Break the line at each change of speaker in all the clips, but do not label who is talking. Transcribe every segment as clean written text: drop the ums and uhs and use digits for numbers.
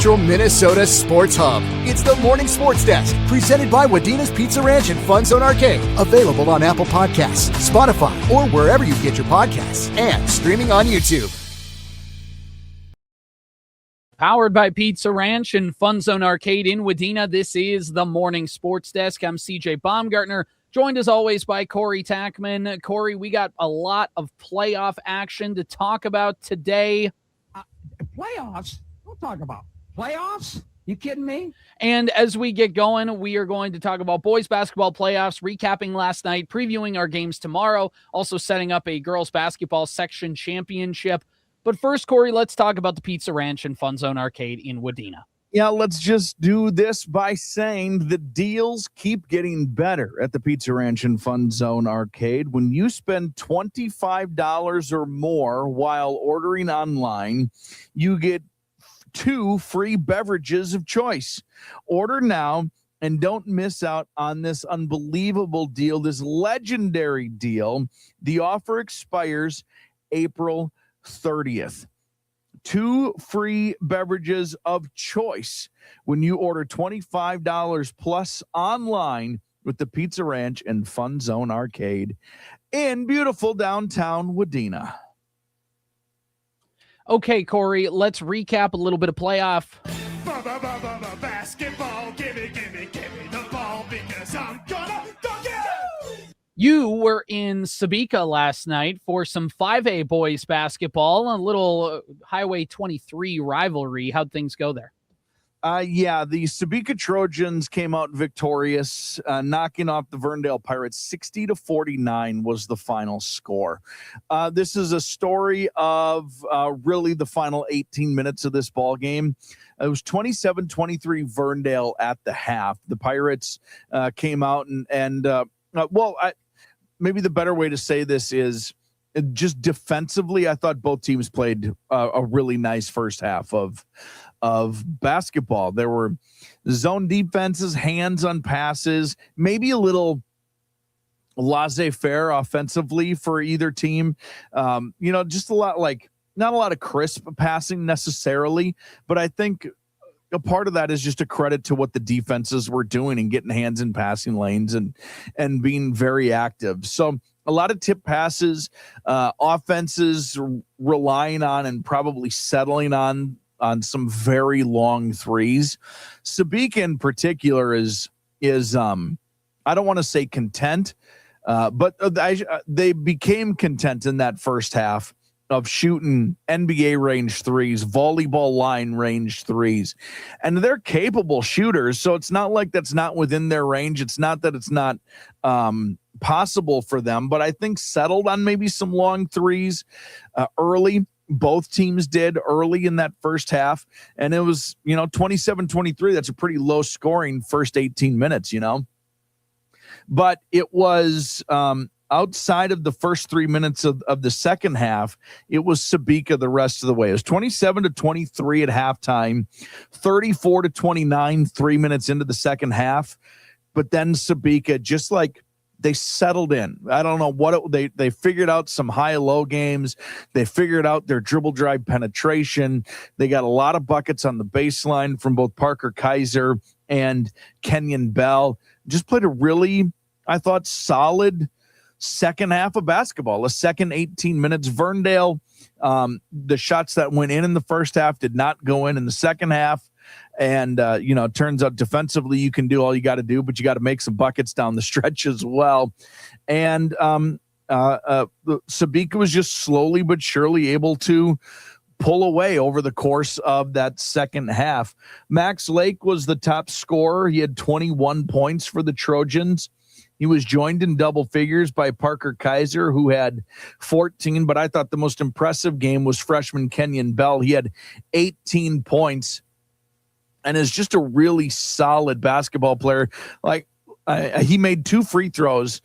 Central Minnesota Sports Hub. It's the Morning Sports Desk, presented by Wadena's Pizza Ranch and FunZone Arcade. Available on Apple Podcasts, Spotify, or wherever you get your podcasts, and streaming on YouTube.
Powered by Pizza Ranch and FunZone Arcade in Wadena, this is the Morning Sports Desk. I'm CJ Baumgartner, joined as always by Corey Tackman. Corey, we got a lot of playoff action to talk about today.
Playoffs? Don't talk about playoffs. You kidding me?
And as we get going, we are going to talk about boys basketball playoffs, recapping last night, previewing our games tomorrow, also setting up a girls basketball section championship. But first, Corey, let's talk about the Pizza Ranch and FunZone Arcade in Wadena.
Yeah, let's just do this by saying the deals keep getting better at the Pizza Ranch and FunZone Arcade. When you spend $25 or more while ordering online, you get 2 free beverages of choice. Order now and don't miss out on this unbelievable deal, this legendary deal. The offer expires April 30th. 2 free beverages of choice when you order $25 plus online with the Pizza Ranch and FunZone Arcade in beautiful downtown Wadena.
Okay, Corey, let's recap a little bit of playoff.
Basketball, give me the ball because I'm gonna dunk it!
You were in Sebeka last night for some 5A boys basketball, a little Highway 23 rivalry. How'd things go there?
Yeah, the Sebeka Trojans came out victorious, knocking off the Verndale Pirates. 60-49 was the final score. This is a story of really the final 18 minutes of this ball game. It was 27-23 Verndale at the half. The Pirates came out maybe the better way to say this is just defensively, I thought both teams played a really nice first half of basketball. There were zone defenses, hands on passes, maybe a little laissez-faire offensively for either team. Just not a lot of crisp passing necessarily, but I think a part of that is just a credit to what the defenses were doing and getting hands in passing lanes and being very active. So a lot of tip passes, offenses relying on and probably settling on some very long threes. Sebeka in particular is I don't want to say content, but they became content in that first half of shooting NBA range threes, volleyball line range threes. And they're capable shooters, so it's not like that's not within their range. It's not that it's not possible for them, but I think settled on maybe some long threes early. Both teams did early in that first half, and it was, 27-23. That's a pretty low scoring first 18 minutes, But it was outside of the first 3 minutes of the second half, it was Sebeka the rest of the way. It was 27-23 at halftime, 34-29 3 minutes into the second half. But then Sebeka, just like they settled in. I don't know what they figured out some high-low games. They figured out their dribble drive penetration. They got a lot of buckets on the baseline from both Parker Kaiser and Kenyon Bell. Just played a really, I thought, solid second half of basketball. The second 18 minutes, Verndale, the shots that went in the first half did not go in the second half. And, it turns out defensively you can do all you got to do, but you got to make some buckets down the stretch as well. And Sebeka was just slowly but surely able to pull away over the course of that second half. Max Lake was the top scorer. He had 21 points for the Trojans. He was joined in double figures by Parker Kaiser, who had 14, but I thought the most impressive game was freshman Kenyon Bell. He had 18 points and is just a really solid basketball player. He made 2 free throws.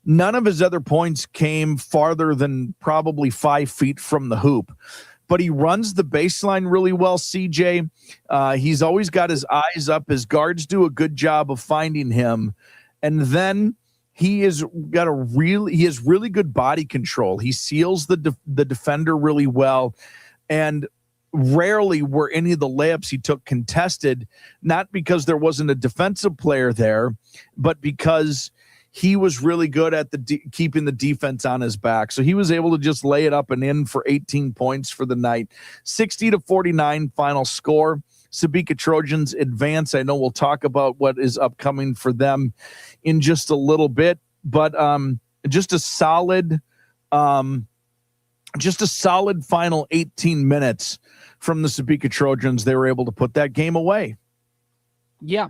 None of his other points came farther than probably 5 feet from the hoop. But he runs the baseline really well, CJ. He's always got his eyes up. His guards do a good job of finding him. And then he has really good body control. He seals the defender really well. And rarely were any of the layups he took contested, not because there wasn't a defensive player there, but because he was really good at keeping the defense on his back. So he was able to just lay it up and in for 18 points for the night. 60-49 final score. Sebeka Trojans advance. I know we'll talk about what is upcoming for them in just a little bit, but just a solid final 18 minutes from the Sebeka Trojans. They were able to put that game away.
Yeah.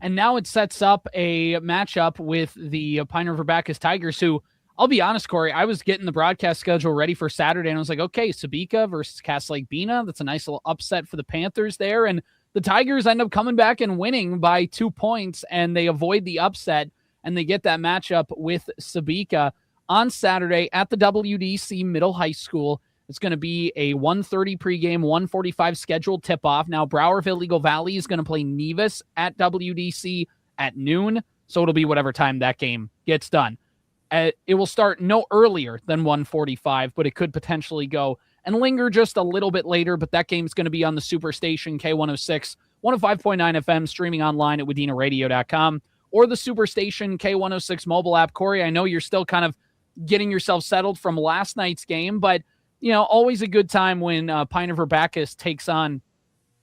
And now it sets up a matchup with the Pine River-Backus Tigers, who, I'll be honest, Corey, I was getting the broadcast schedule ready for Saturday, and I was like, okay, Sebeka versus Cass Lake Bena. That's a nice little upset for the Panthers there. And the Tigers end up coming back and winning by 2 points, and they avoid the upset, and they get that matchup with Sebeka on Saturday at the WDC Middle High School. It's going to be a 1:30 pregame, 1:45 scheduled tip-off. Now, Browerville Eagle Valley is going to play Nevis at WDC at noon, so it'll be whatever time that game gets done. It will start no earlier than 1:45, but it could potentially go and linger just a little bit later, but that game's going to be on the Superstation K-106, 105.9 FM, streaming online at WadenaRadio.com, or the Superstation K-106 mobile app. Corey, I know you're still kind of getting yourself settled from last night's game, but always a good time when Pine River-Backus takes on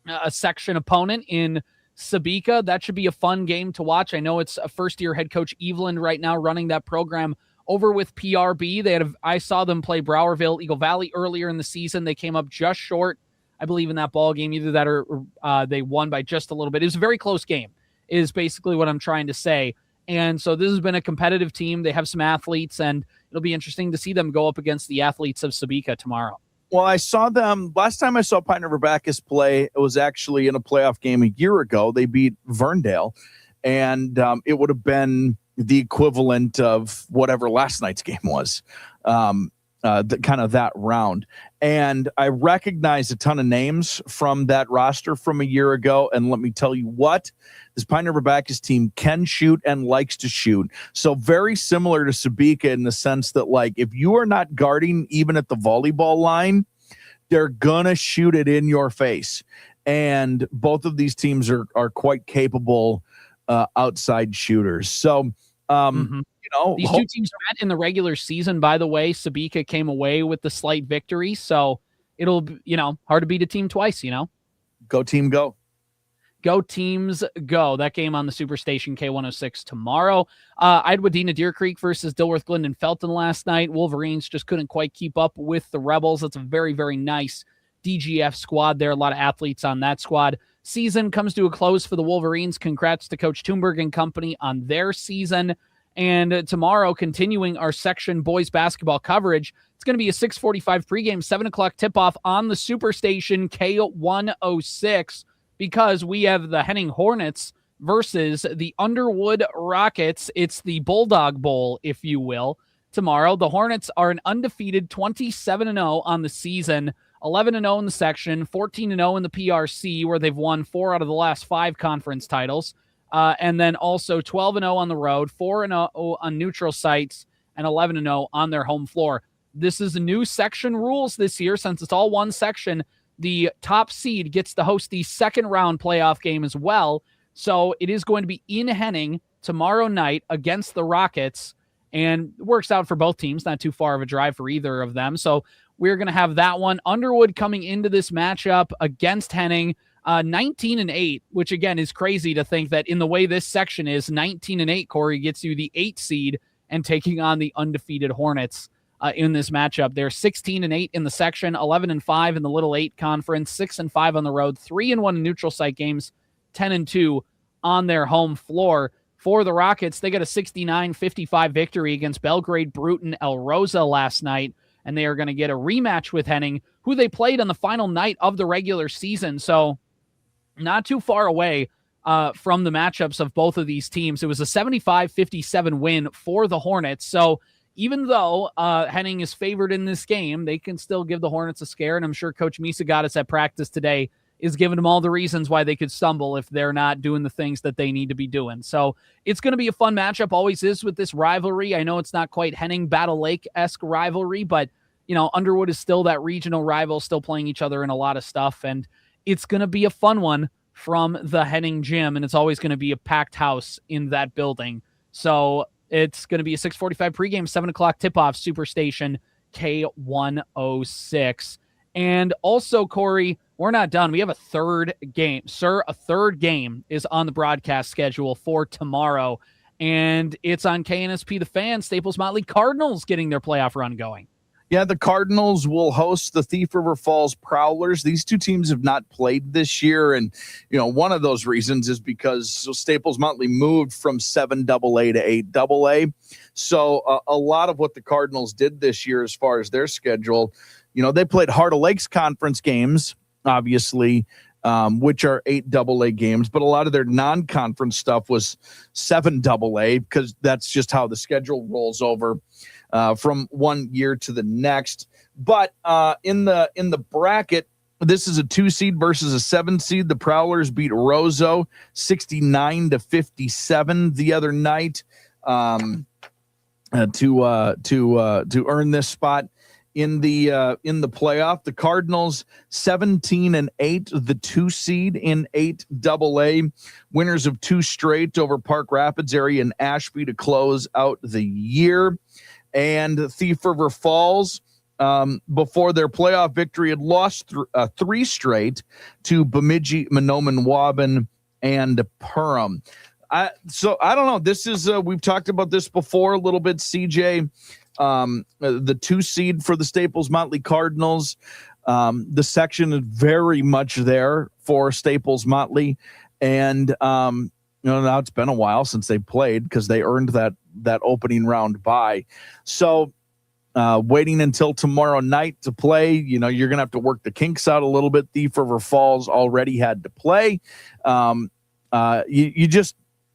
a section opponent in Sebeka. That should be a fun game to watch. I know it's a first-year head coach Eveland right now running that program over with PRB. I saw them play Browerville Eagle Valley earlier in the season. They came up just short, I believe, in that ball game. Either that or they won by just a little bit. It was a very close game, is basically what I'm trying to say. And so this has been a competitive team. They have some athletes, and it'll be interesting to see them go up against the athletes of Sebeka tomorrow.
Well, I saw them last time I saw Pine River-Backus play. It was actually in a playoff game a year ago. They beat Verndale, and it would have been the equivalent of whatever last night's game was, kind of that round. And I recognized a ton of names from that roster from a year ago. And let me tell you what, this Pine River-Backus team can shoot and likes to shoot. So very similar to Sebeka in the sense that, like, if you are not guarding even at the volleyball line, they're gonna shoot it in your face. And both of these teams are quite capable outside shooters. So,
these two teams met in the regular season, by the way. Sebeka came away with the slight victory, so it'll, hard to beat a team twice,
Go team, go.
Go teams, go. That game on the Superstation K-106 tomorrow. I had Wadena-Deer Creek versus Dilworth-Glyndon-Felton last night. Wolverines just couldn't quite keep up with the Rebels. It's a very, very nice DGF squad there. A lot of athletes on that squad. Season comes to a close for the Wolverines. Congrats to Coach Thunberg and company on their season. And tomorrow, continuing our section boys basketball coverage, it's going to be a 6:45 pregame, 7 o'clock tip-off on the Superstation K-106 because we have the Henning Hornets versus the Underwood Rockets. It's the Bulldog Bowl, if you will, tomorrow. The Hornets are an undefeated 27-0 on the season, 11-0 in the section, 14-0 in the PRC, where they've won 4 out of the last 5 conference titles. And then also 12-0 on the road, 4-0 on neutral sites, and 11-0 on their home floor. This is new section rules this year. Since it's all one section, the top seed gets to host the second round playoff game as well. So it is going to be in Henning tomorrow night against the Rockets, and it works out for both teams. Not too far of a drive for either of them. So we're going to have that one. Underwood coming into this matchup against Henning. 19-8, which again is crazy to think that in the way this section is, 19-8, Corey, gets you the 8 seed and taking on the undefeated Hornets in this matchup. They're 16-8 in the section, 11-5 in the Little 8 conference, 6-5 on the road, 3-1 in neutral site games, 10-2 on their home floor. For the Rockets, they got a 69-55 victory against Belgrade Bruton El Rosa last night, and they are going to get a rematch with Henning, who they played on the final night of the regular season. So not too far away from the matchups of both of these teams. It was a 75-57 win for the Hornets. So even though Henning is favored in this game, they can still give the Hornets a scare. And I'm sure Coach Misagatis at practice today is giving them all the reasons why they could stumble if they're not doing the things that they need to be doing. So it's going to be a fun matchup, always is with this rivalry. I know it's not quite Henning Battle Lake-esque rivalry, but Underwood is still that regional rival, still playing each other in a lot of stuff. And it's going to be a fun one from the Henning gym. And it's always going to be a packed house in that building. So it's going to be a 6:45 pregame, 7 o'clock tip-off, Superstation K-106. And also, Corey, we're not done. We have a third game. Sir, a third game is on the broadcast schedule for tomorrow. And it's on KNSP The Fan. Staples-Motley Cardinals getting their playoff run going.
Yeah, the Cardinals will host the Thief River Falls Prowlers. These two teams have not played this year, and one of those reasons is because Staples-Motley moved from 7AA to 8AA. So a lot of what the Cardinals did this year as far as their schedule, they played Heart of Lakes Conference games, obviously, which are 8AA games, but a lot of their non-conference stuff was 7AA because that's just how the schedule rolls over from one year to the next. But in the bracket, this is a 2 seed versus a 7 seed. The Prowlers beat Roseau 69-57 the other night to earn this spot in the playoff. The Cardinals 17-8, the 2 seed in 8AA, winners of 2 straight over Park Rapids area and Ashby to close out the year. And Thief River Falls, before their playoff victory, had lost 3 straight to Bemidji, Mahnomen, Waban, and Perham. So I don't know. This is we've talked about this before a little bit, CJ. The 2 seed for the Staples-Motley Cardinals. The section is very much there for Staples-Motley, and now it's been a while since they played because they earned that opening round bye. So waiting until tomorrow night to play, you're going to have to work the kinks out a little bit. Thief River Falls already had to play.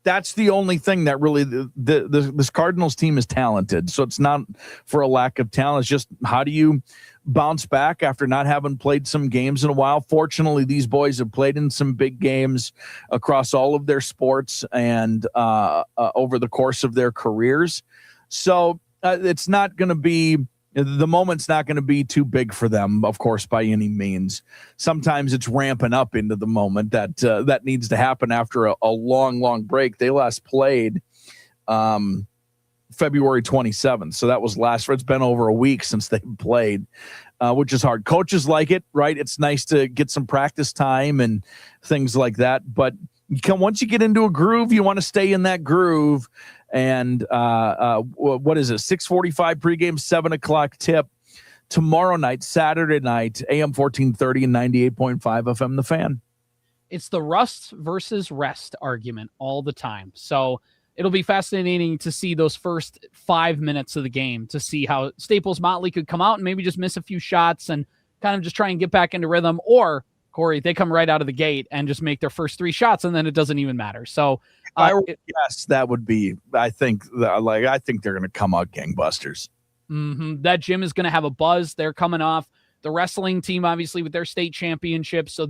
That's the only thing that really this Cardinals team is talented. So it's not for a lack of talent. It's just how do you bounce back after not having played some games in a while? Fortunately, these boys have played in some big games across all of their sports and over the course of their careers. So it's not going to be the moment's not going to be too big for them, of course, by any means. Sometimes it's ramping up into the moment that needs to happen after a long break. They last played February 27th. So that was it's been over a week since they played, which is hard. Coaches like it, right? It's nice to get some practice time and things like that. But once you get into a groove, you want to stay in that groove. And what is it? 6:45 pregame, 7 o'clock tip tomorrow night, Saturday night, AM1430 and 98.5 FM The Fan.
It's the rust versus rest argument all the time. So it'll be fascinating to see those first 5 minutes of the game to see how Staples-Motley could come out and maybe just miss a few shots and kind of just try and get back into rhythm, or Corey, they come right out of the gate and just make their first 3 shots, and then it doesn't even matter. So,
yes, that would be. I think they're going to come out gangbusters.
That gym is going to have a buzz. They're coming off the wrestling team, obviously, with their state championship. So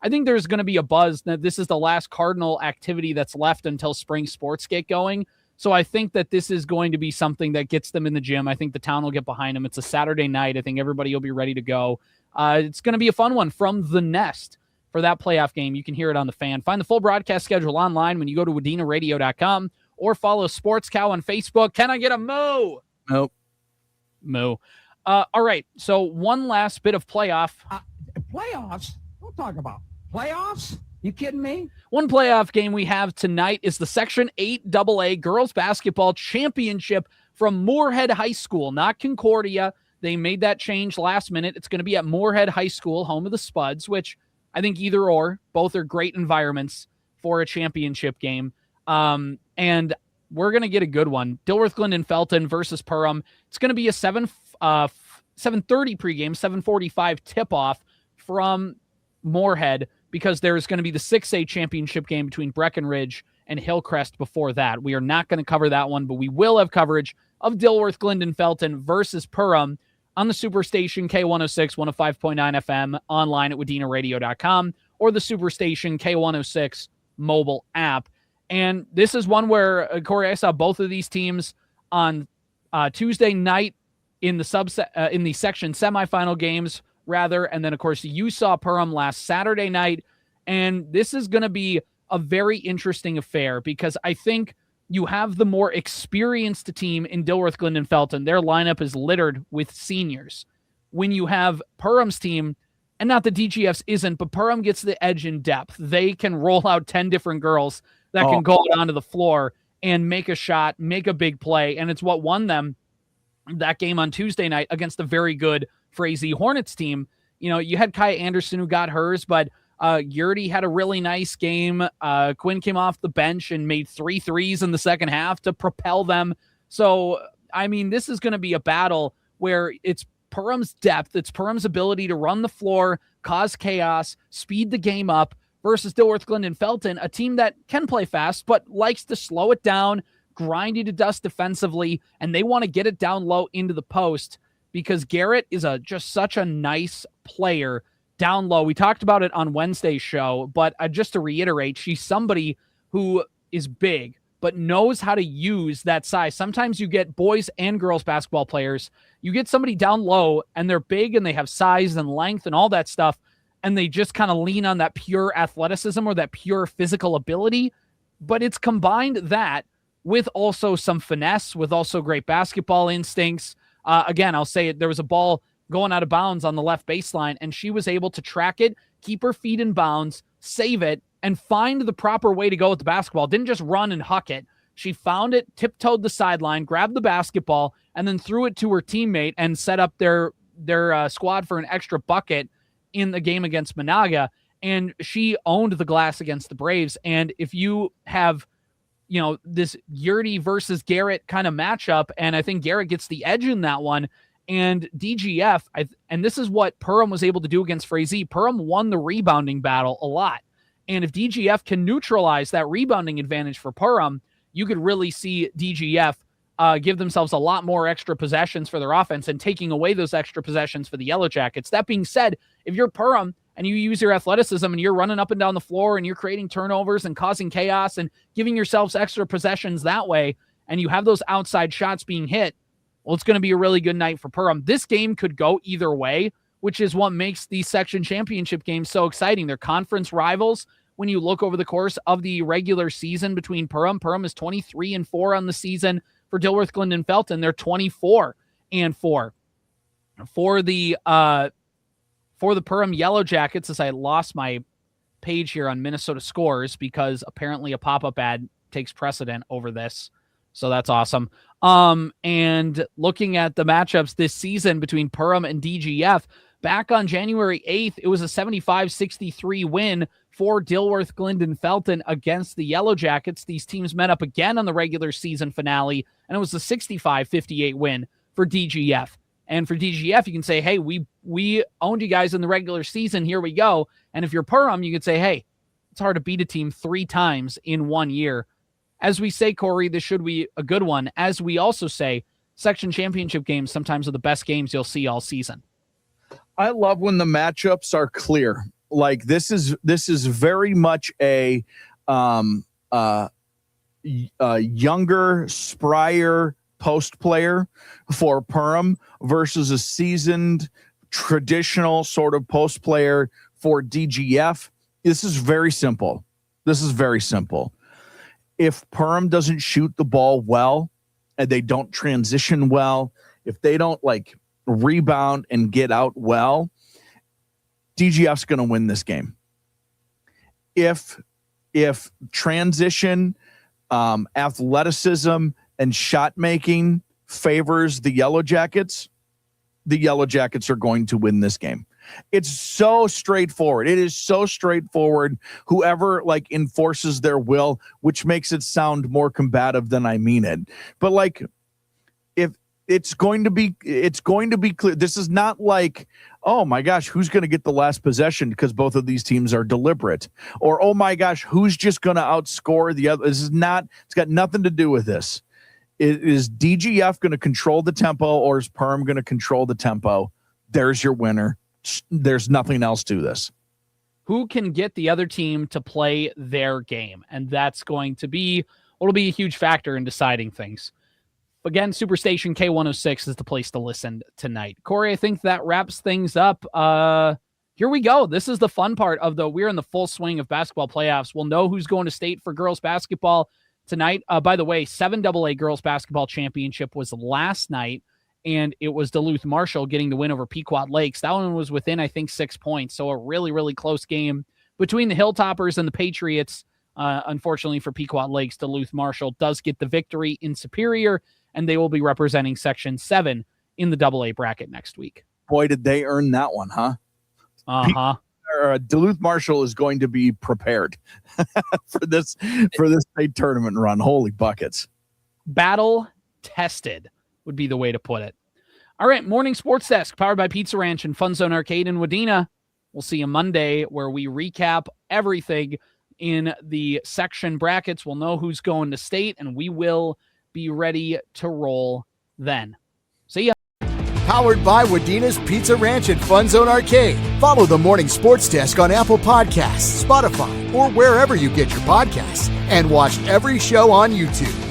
I think there's going to be a buzz that this is the last Cardinal activity that's left until spring sports get going. So I think that this is going to be something that gets them in the gym. I think the town will get behind them. It's a Saturday night. I think everybody will be ready to go. It's going to be a fun one from the Nest for that playoff game. You can hear it on The Fan. Find the full broadcast schedule online when you go to WadenaRadio.com or follow Sports Cow on Facebook. Can I get a moo?
Nope.
Moo. All right. So one last bit of playoff.
Playoffs? Don't talk about playoffs. You kidding me?
One playoff game we have tonight is the Section 8AA Girls Basketball Championship from Moorhead High School, not Concordia. They made that change last minute. It's going to be at Moorhead High School, home of the Spuds, which I think either or, both are great environments for a championship game. And we're going to get a good one. Dilworth-Glyndon-Felton versus Perham. It's going to be a 7:30 pregame, 7:45 tip-off from Moorhead, because there's going to be the 6A championship game between Breckenridge and Hillcrest before that. We are not going to cover that one, but we will have coverage of Dilworth-Glyndon-Felton versus Perham on the Superstation K-106, 105.9 FM, online at WadenaRadio.com, or the Superstation K-106 mobile app. And this is one where, Corey, I saw both of these teams on Tuesday night in the in the section semifinal games, rather. And then, of course, you saw Perham last Saturday night. And this is going to be a very interesting affair because I think you have the more experienced team in Dilworth-Glyndon-Felton. Their lineup is littered with seniors. When you have Perham's team, and not that DGF's isn't, but Perham gets the edge in depth. They can roll out 10 different girls that can go onto the floor and make a shot, make a big play. And it's what won them that game on Tuesday night against the very good Frazee Hornets team. You know, you had Kaya Anderson who got hers, but Yurdi had a really nice game. Quinn came off the bench and made 3 threes in the second half to propel them. So, I mean, this is going to be a battle where it's Perham's depth, it's Perham's ability to run the floor, cause chaos, speed the game up, versus Dilworth-Glyndon-Felton, a team that can play fast, but likes to slow it down, grind you to dust defensively, and they want to get it down low into the post because Garrett is just such a nice player down low. We talked about it on Wednesday's show, but just to reiterate, she's somebody who is big, but knows how to use that size. Sometimes you get boys and girls basketball players, you get somebody down low and they're big and they have size and length and all that stuff, and they just kind of lean on that pure athleticism or that pure physical ability. But it's combined that with also some finesse, with also great basketball instincts. Again, I'll say it, there was a ball going out of bounds on the left baseline, and she was able to track it, keep her feet in bounds, save it, and find the proper way to go with the basketball. Didn't just run and huck it. She found it, tiptoed the sideline, grabbed the basketball, and then threw it to her teammate and set up their squad for an extra bucket in the game against Monaga. And she owned the glass against the Braves. And if you have, you know, this Yurdi versus Garrett kind of matchup, and I think Garrett gets the edge in that one, and DGF, and this is what Perham was able to do against Frazee. Perham won the rebounding battle a lot. And if DGF can neutralize that rebounding advantage for Perham, you could really see DGF give themselves a lot more extra possessions for their offense and taking away those extra possessions for the Yellowjackets. That being said, if you're Perham and you use your athleticism and you're running up and down the floor and you're creating turnovers and causing chaos and giving yourselves extra possessions that way, and you have those outside shots being hit, well, it's going to be a really good night for Perham. This game could go either way, which is what makes these section championship games so exciting. They're conference rivals. When you look over the course of the regular season between Perham is 23-4 on the season. For Dilworth-Glyndon-Felton, they're 24-4. For the Perham Yellowjackets, as I lost my page here on Minnesota scores because apparently a pop-up ad takes precedent over this. So that's awesome. And looking at the matchups this season between Perham and DGF, back on January 8th, it was a 75-63 win for Dilworth-Glyndon-Felton against the Yellowjackets. These teams met up again on the regular season finale, and it was a 65-58 win for DGF. And for DGF, you can say, hey, we owned you guys in the regular season. Here we go. And if you're Perham, you could say, hey, it's hard to beat a team 3 times in 1 year. As we say, Corey, this should be a good one. As we also say, section championship games sometimes are the best games you'll see all season.
I love when the matchups are clear. Like this is very much a younger, sprier post player for Perham versus a seasoned, traditional sort of post player for DGF. This is very simple. If Perham doesn't shoot the ball well and they don't transition well, if they don't like rebound and get out well, DGF's going to win this game. If transition, athleticism, and shot making favors the Yellowjackets are going to win this game. It's so straightforward. It is so straightforward. Whoever like enforces their will, which makes it sound more combative than I mean it. But like, if it's going to be clear. This is not like, oh my gosh, who's going to get the last possession because both of these teams are deliberate, or oh my gosh, who's just going to outscore the other. This is not. It's got nothing to do with this. Is DGF going to control the tempo, or is Perham going to control the tempo? There's your winner. There's nothing else to this.
Who can get the other team to play their game? And that's going to be, it'll be a huge factor in deciding things. Again, Superstation K-106 is the place to listen tonight. Corey, I think that wraps things up. Here we go. This is the fun part of we're in the full swing of basketball playoffs. We'll know who's going to state for girls basketball tonight. By the way, 7AA girls basketball championship was last night, and it was Duluth-Marshall getting the win over Pequot Lakes. That one was within, I think, 6 points. So a really, really close game between the Hilltoppers and the Patriots. Unfortunately for Pequot Lakes, Duluth-Marshall does get the victory in Superior, and they will be representing Section 7 in the AA bracket next week.
Boy, did they earn that one, huh? Duluth-Marshall is going to be prepared for this state tournament run. Holy buckets.
Battle tested would be the way to put it. All right, Morning Sports Desk, powered by Pizza Ranch and FunZone Arcade in Wadena. We'll see you Monday where we recap everything in the section brackets. We'll know who's going to state, and we will be ready to roll then. See ya.
Powered by Wadena's Pizza Ranch and FunZone Arcade. Follow the Morning Sports Desk on Apple Podcasts, Spotify, or wherever you get your podcasts. And watch every show on YouTube.